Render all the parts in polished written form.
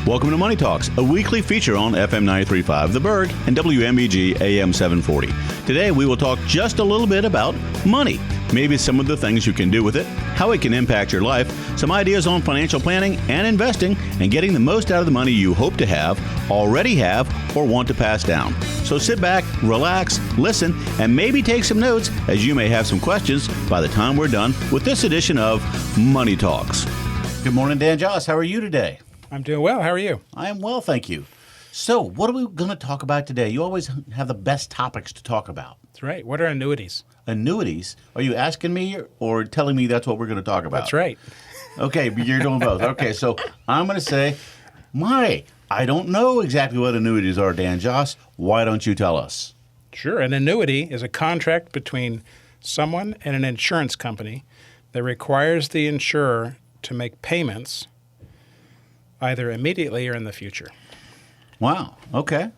Welcome to Money Talks, a weekly feature on FM 93.5 The Berg and WMEG AM 740. Today we will talk just a little bit about money, maybe some of the things you can do with it, how it can impact your life, some ideas on financial planning and investing, and getting the most out of the money you hope to have, already have, or want to pass down. So sit back, relax, listen, and maybe take some notes, as you may have some questions by the time we're done with this edition of Money Talks. Good morning, Dan Joss. How are you today? I'm doing well. How are you? I am well, thank you. So, what are we going to talk about today? You always have the best topics to talk about. That's right. What are annuities? Annuities? Are you asking me or telling me that's what we're going to talk about? That's right. Okay, but you're doing both. Okay, so I'm going to say, I don't know exactly what annuities are, Dan Joss. Why don't you tell us? Sure. An annuity is a contract between someone and an insurance company that requires the insurer to make payments either immediately or in the future. Wow. Okay.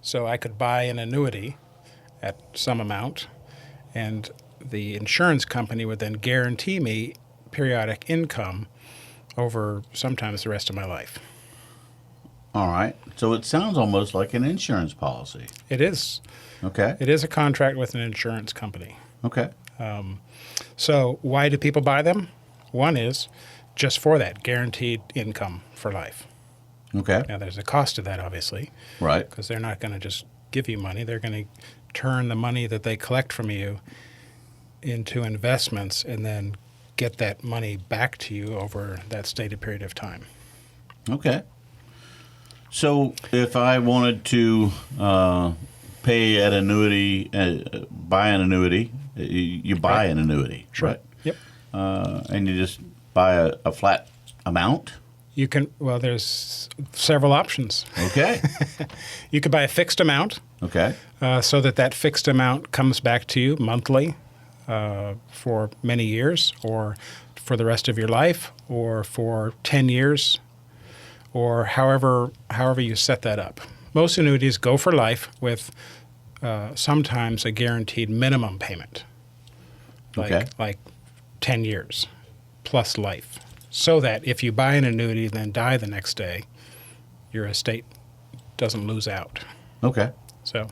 So I could buy an annuity at some amount, and the insurance company would then guarantee me periodic income over sometimes the rest of my life. All right. So it sounds almost like an insurance policy. It is. Okay. It is a contract with an insurance company. Okay. So why do people buy them? One is just for that guaranteed income for life. Okay. Now, there's a cost to that, obviously. Right. Because they're not going to just give you money. They're going to turn the money that they collect from you into investments and then get that money back to you over that stated period of time. Okay. So if I wanted to pay an annuity, buy an annuity, you buy an annuity, Sure. right? Yep. And you just buy a flat amount? You can, well, there's several options. Okay. You could buy a fixed amount. Okay. So that fixed amount comes back to you monthly for many years, or for the rest of your life, or for 10 years, or however you set that up. Most annuities go for life with sometimes a guaranteed minimum payment, like 10 years plus life, so that if you buy an annuity and then die the next day, your estate doesn't lose out. Okay. So,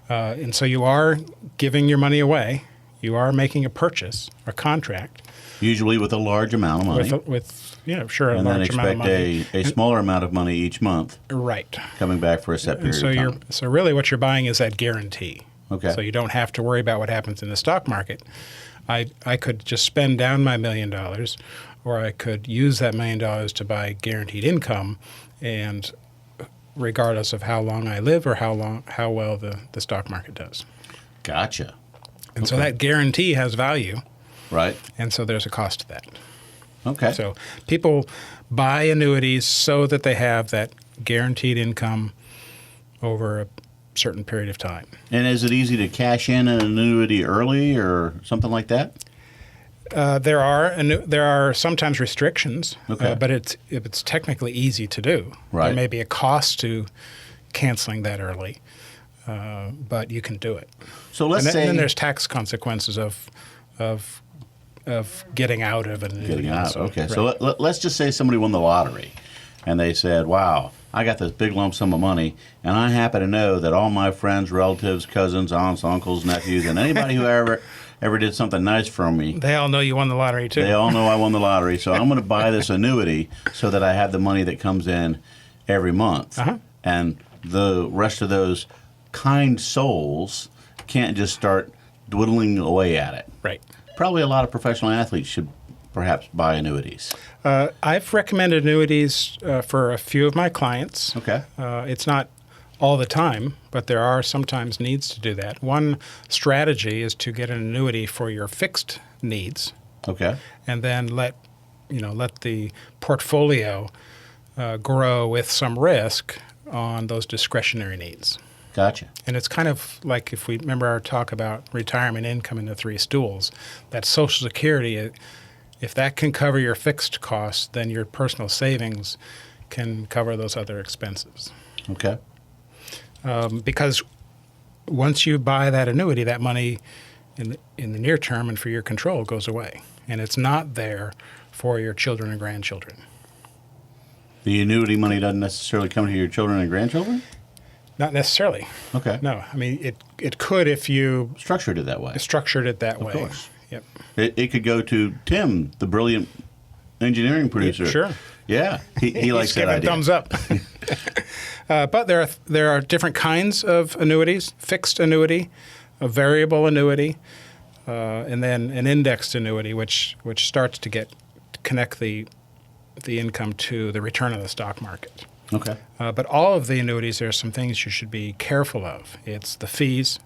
and so you are giving your money away. You are making a purchase, a contract. Usually with a large amount of money. A large amount of money. And then expect a smaller amount of money each month. Right. Coming back for a set period of time. So really what you're buying is that guarantee. Okay. So you don't have to worry about what happens in the stock market. I could just spend down my $1 million, or I could use that $1 million to buy guaranteed income, and regardless of how long I live or how well the stock market does. Gotcha. And so that guarantee has value. Right. And so there's a cost to that. Okay. So people buy annuities so that they have that guaranteed income over a certain period of time. And is it easy to cash in an annuity early or something like that? There are sometimes restrictions, Okay. but it's technically easy to do. Right. There may be a cost to canceling that early, but you can do it. So let's say then there's tax consequences of getting out of an annuity. getting out. Okay. Right. So let's just say somebody won the lottery, and they said, "Wow, I got this big lump sum of money, and I happen to know that all my friends, relatives, cousins, aunts, uncles, nephews, and anybody who ever did something nice for me, They all know you won the lottery too. they all know I won the lottery. So I'm going to buy this annuity so that I have the money that comes in every month, and the rest of those kind souls can't just start dwindling away at it." Right. Probably a lot of professional athletes should perhaps buy annuities. I've recommended annuities for a few of my clients. Okay. It's not all the time, but there are sometimes needs to do that. One strategy is to get an annuity for your fixed needs, Okay. and then let the portfolio grow with some risk on those discretionary needs. Gotcha. And it's kind of like, if we remember our talk about retirement income in the three stools, that Social Security, if that can cover your fixed costs, then your personal savings can cover those other expenses. Okay. Because once you buy that annuity, that money in the near term and for your control goes away. And it's not there for your children and grandchildren. The annuity money doesn't necessarily come to your children and grandchildren? Not necessarily. Okay. No, I mean, it could if you Structured it that way. structured it that way. Of course. Yep. It could go to Tim, the brilliant engineering producer. Sure. Yeah, he likes He's that giving idea. thumbs up. But there are different kinds of annuities: fixed annuity, a variable annuity, and then an indexed annuity, which starts to connect the income to the return of the stock market. Okay. But all of the annuities, there are some things you should be careful of. It's the fees,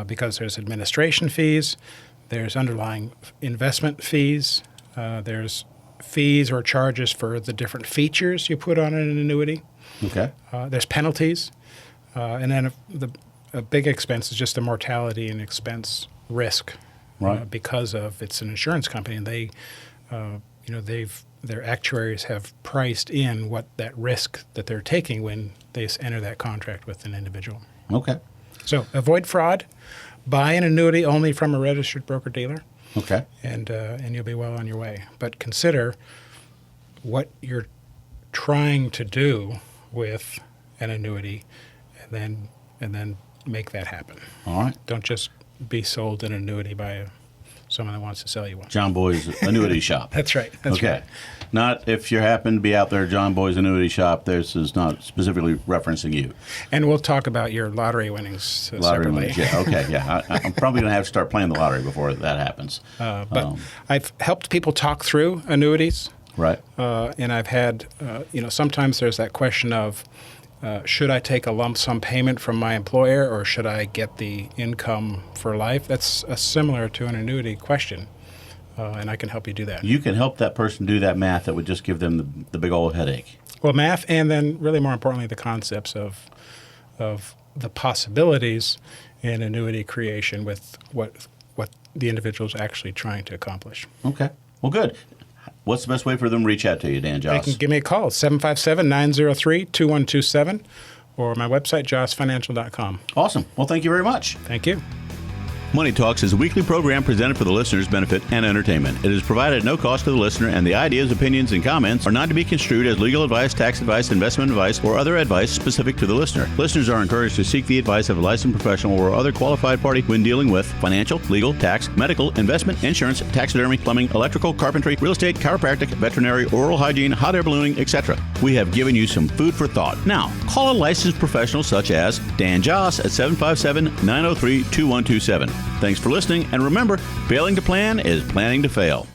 because there's administration fees, there's underlying investment fees, there's fees or charges for the different features you put on an annuity. Okay. There's penalties, and then a big expense is just the mortality and expense risk, Right. because of it's an insurance company, and they, their actuaries have priced in what that risk that they're taking when they enter that contract with an individual. Okay. So avoid fraud, buy an annuity only from a registered broker-dealer, Okay. and you'll be well on your way. But consider what you're trying to do with an annuity, and then make that happen. All right. Don't just be sold an annuity by someone that wants to sell you one. John Boy's annuity shop. That's right. That's okay. right. Not if you happen to be out there, John Boy's annuity shop. This is not specifically referencing you. And we'll talk about your lottery winnings Lottery separately. winnings, yeah. Okay, yeah. I'm probably going to have to start playing the lottery before that happens. But I've helped people talk through annuities. Right. And I've had, sometimes there's that question of, should I take a lump sum payment from my employer, or should I get the income for life? That's similar to an annuity question, and I can help you do that. You can help that person do that math that would just give them the big old headache. Well, math, and then really more importantly, the concepts of the possibilities in annuity creation with what the individual is actually trying to accomplish. Okay. Well, good. What's the best way for them to reach out to you, Dan They Joss? can give me a call, 757-903-2127, or my website, jossfinancial.com. Awesome. Well, thank you very much. Thank you. Money Talks is a weekly program presented for the listener's benefit and entertainment. It is provided at no cost to the listener, and the ideas, opinions, and comments are not to be construed as legal advice, tax advice, investment advice, or other advice specific to the listener. Listeners are encouraged to seek the advice of a licensed professional or other qualified party when dealing with financial, legal, tax, medical, investment, insurance, taxidermy, plumbing, electrical, carpentry, real estate, chiropractic, veterinary, oral hygiene, hot air ballooning, etc. We have given you some food for thought. Now, call a licensed professional such as Dan Joss at 757-903-2127. Thanks for listening, and remember, failing to plan is planning to fail.